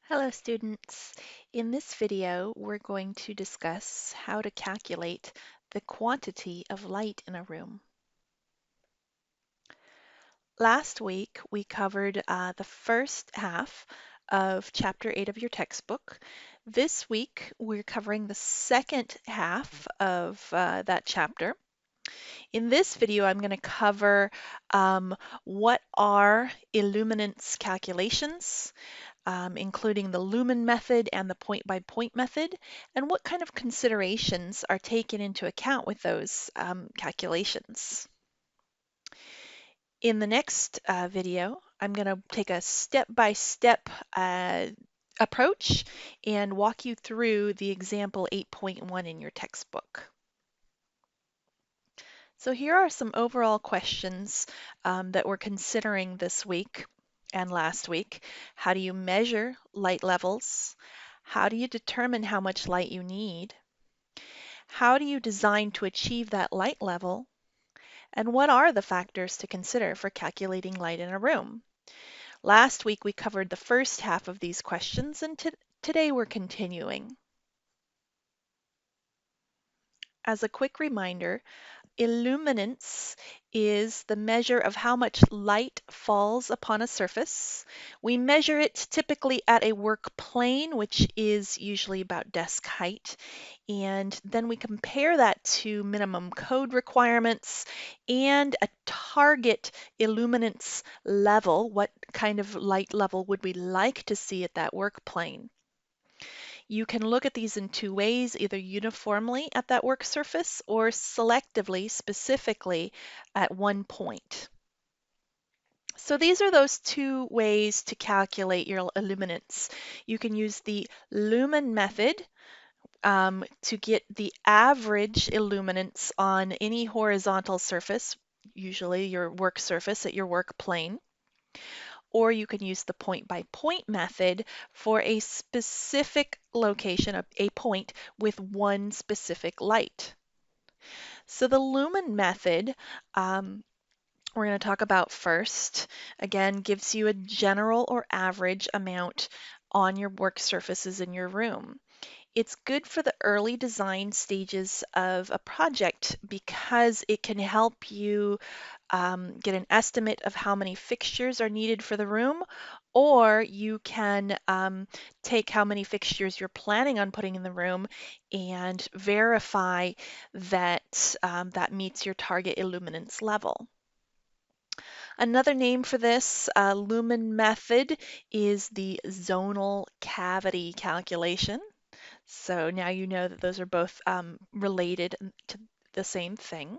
Hello students. In this video, we're going to discuss how to calculate the quantity of light in a room. Last week, we covered the first half of Chapter 8 of your textbook. This week, we're covering the second half of that chapter. In this video, I'm going to cover what are illuminance calculations, including the lumen method and the point-by-point method, and what kind of considerations are taken into account with those calculations. In the next video, I'm going to take a step-by-step approach and walk you through the example 8.1 in your textbook. So here are some overall questions that we're considering this week and last week. How do you measure light levels? How do you determine how much light you need? How do you design to achieve that light level? And what are the factors to consider for calculating light in a room? Last week we covered the first half of these questions, and today we're continuing. As a quick reminder, illuminance is the measure of how much light falls upon a surface. We measure it typically at a work plane, which is usually about desk height, and then we compare that to minimum code requirements and a target illuminance level. What kind of light level would we like to see at that work plane? You can look at these in two ways, either uniformly at that work surface or selectively, specifically at one point. So these are those two ways to calculate your illuminance. You can use the lumen method to get the average illuminance on any horizontal surface, usually your work surface at your work plane. Or you can use the point-by-point method for a specific location, a point with one specific light. So the lumen method, we're going to talk about first, again, gives you a general or average amount on your work surfaces in your room. It's good for the early design stages of a project because it can help you get an estimate of how many fixtures are needed for the room, or you can take how many fixtures you're planning on putting in the room and verify that that meets your target illuminance level. Another name for this lumen method is the zonal cavity calculation. So now you know that those are both related to the same thing.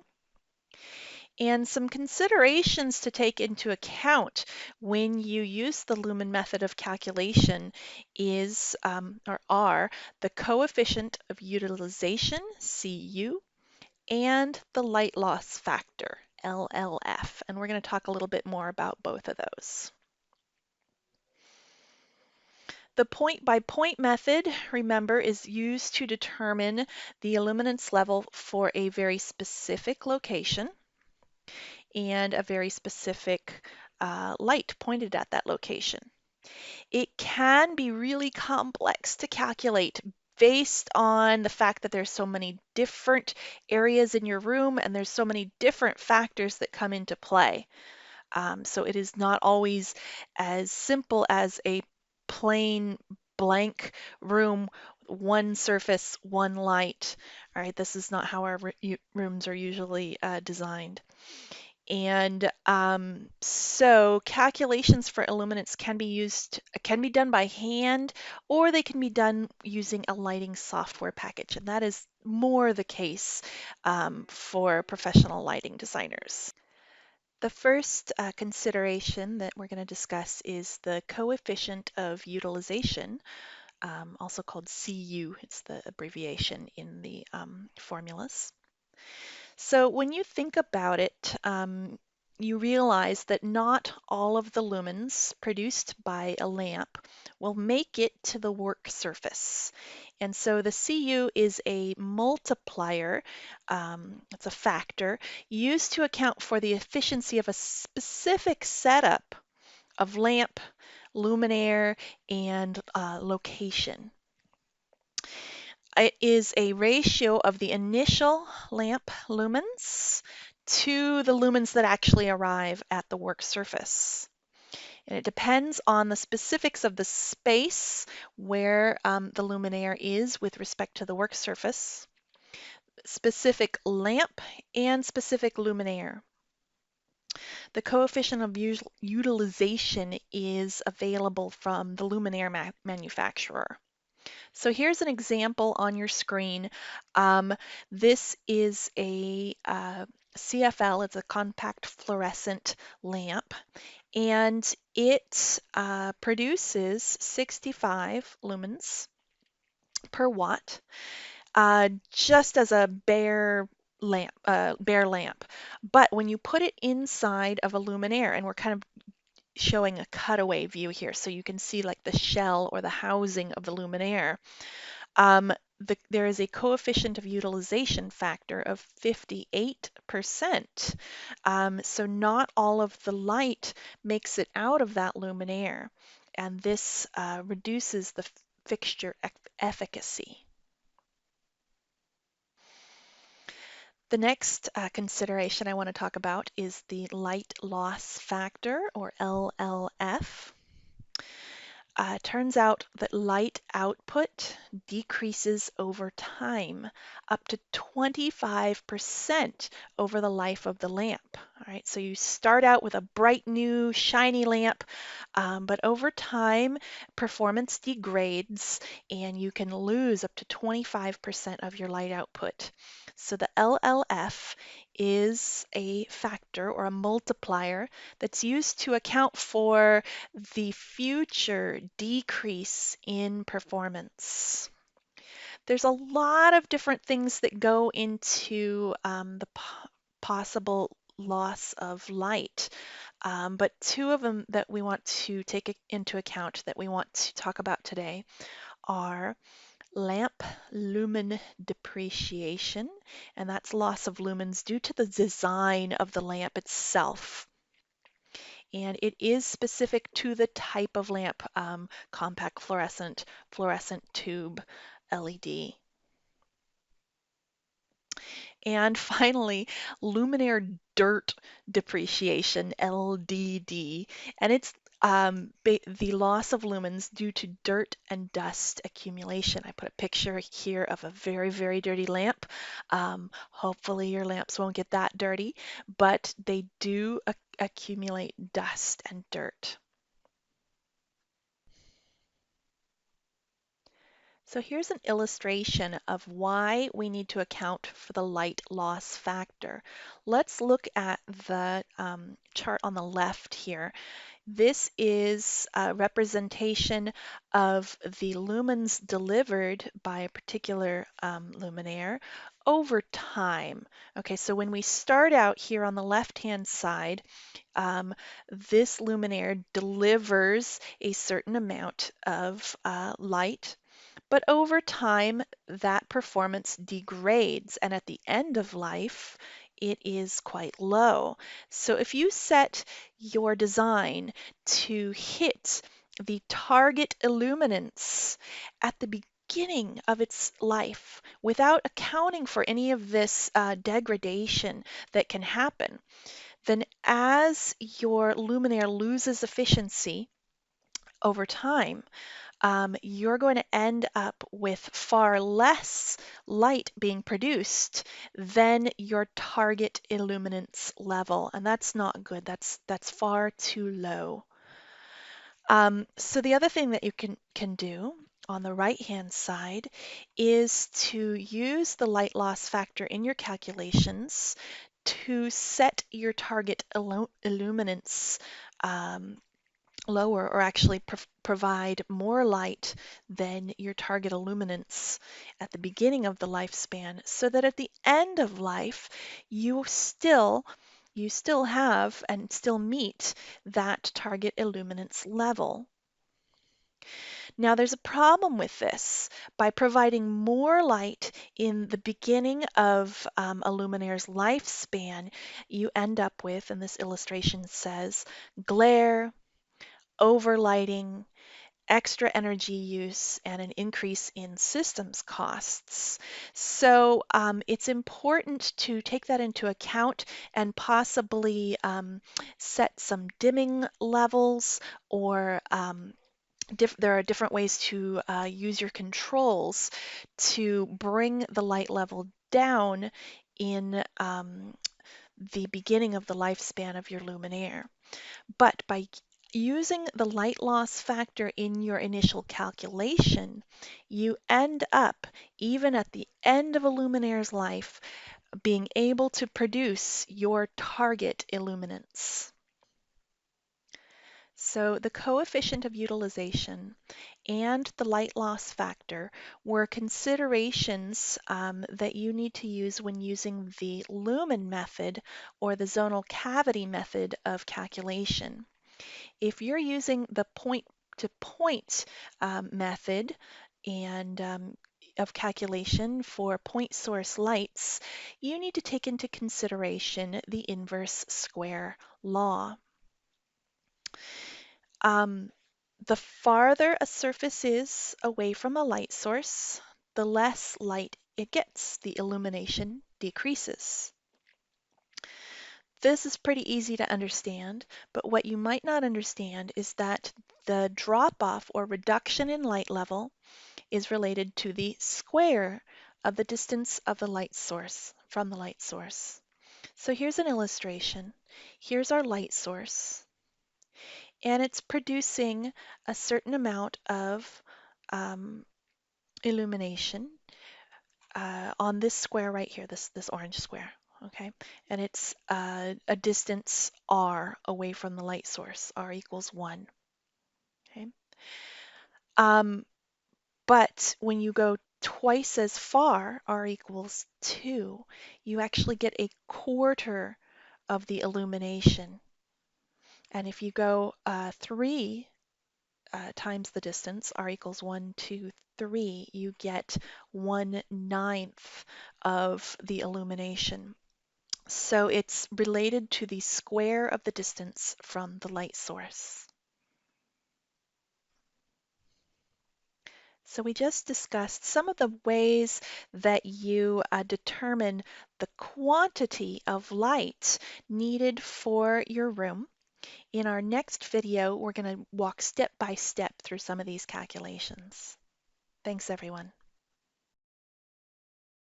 And some considerations to take into account when you use the lumen method of calculation is or are the coefficient of utilization, CU, and the light loss factor, LLF. And we're going to talk a little bit more about both of those. The point-by-point method, remember, is used to determine the illuminance level for a very specific location and a very specific light pointed at that location. It can be really complex to calculate based on the fact that there's so many different areas in your room and there's so many different factors that come into play. So it is not always as simple as a plain blank room, one surface, one light. All right, this is not how our rooms are usually designed. And so calculations for illuminance can be done by hand, or they can be done using a lighting software package, and that is more the case for professional lighting designers. The first consideration that we're going to discuss is the coefficient of utilization, also called CU. It's the abbreviation in the formulas. So when you think about it, you realize that not all of the lumens produced by a lamp will make it to the work surface. And so the CU is a multiplier, it's a factor, used to account for the efficiency of a specific setup of lamp luminaire, and location. It is a ratio of the initial lamp lumens to the lumens that actually arrive at the work surface. And it depends on the specifics of the space where the luminaire is with respect to the work surface, specific lamp, and specific luminaire. The coefficient of utilization is available from the luminaire manufacturer. So here's an example on your screen. This is a CFL, it's a compact fluorescent lamp, and it produces 65 lumens per watt, just as a bare lamp. But when you put it inside of a luminaire, and we're kind of showing a cutaway view here, so you can see like the shell or the housing of the luminaire. Um, there is a coefficient of utilization factor of 58%. So not all of the light makes it out of that luminaire, and this reduces the fixture efficacy. The next consideration I want to talk about is the light loss factor, or LLF. Turns out that light output decreases over time, up to 25% over the life of the lamp. All right, so you start out with a bright new shiny lamp, but over time, performance degrades and you can lose up to 25% of your light output. So the LLF is a factor or a multiplier that's used to account for the future decrease in performance. There's a lot of different things that go into the possible loss of light, but two of them that we want to take into account that we want to talk about today are lamp lumen depreciation, and that's loss of lumens due to the design of the lamp itself. And it is specific to the type of lamp, compact fluorescent tube LED. And finally, luminaire dirt depreciation, LDD, and it's the loss of lumens due to dirt and dust accumulation. I put a picture here of a very, very dirty lamp. Hopefully your lamps won't get that dirty, but they do accumulate dust and dirt. So here's an illustration of why we need to account for the light loss factor. Let's look at the chart on the left here. This is a representation of the lumens delivered by a particular luminaire over time. Okay, so when we start out here on the left-hand side, this luminaire delivers a certain amount of light, but over time, that performance degrades, and at the end of life, it is quite low. So if you set your design to hit the target illuminance at the beginning of its life without accounting for any of this degradation that can happen, then as your luminaire loses efficiency over time, you're going to end up with far less light being produced than your target illuminance level, and that's not good. That's far too low. So the other thing that you can do on the right-hand side is to use the light loss factor in your calculations to set your target illuminance lower, or actually provide more light than your target illuminance at the beginning of the lifespan, so that at the end of life you still have and still meet that target illuminance level. Now there's a problem with this. By providing more light in the beginning of a luminaire's lifespan, you end up with, and this illustration says, glare, overlighting, extra energy use, and an increase in systems costs. So it's important to take that into account and possibly set some dimming levels, or there are different ways to use your controls to bring the light level down in the beginning of the lifespan of your luminaire. But by using the light loss factor in your initial calculation, you end up, even at the end of a luminaire's life, being able to produce your target illuminance. So the coefficient of utilization and the light loss factor were considerations that you need to use when using the lumen method or the zonal cavity method of calculation. If you're using the point-to-point method and of calculation for point source lights, you need to take into consideration the inverse square law. Um, the farther a surface is away from a light source, the less light it gets. The illumination decreases. This is pretty easy to understand, but what you might not understand is that the drop-off or reduction in light level is related to the square of the distance of the light source from the light source. So here's an illustration. Here's our light source, and it's producing a certain amount of illumination on this square right here, this orange square. Okay, and it's a distance r away from the light source. R equals 1. Okay, but when you go twice as far, r equals 2, you actually get a quarter of the illumination. And if you go 3 times the distance, r equals 1, 2, 3, you get 1/9 of the illumination. So it's related to the square of the distance from the light source. So we just discussed some of the ways that you determine the quantity of light needed for your room. In our next video, we're going to walk step by step through some of these calculations. Thanks, everyone.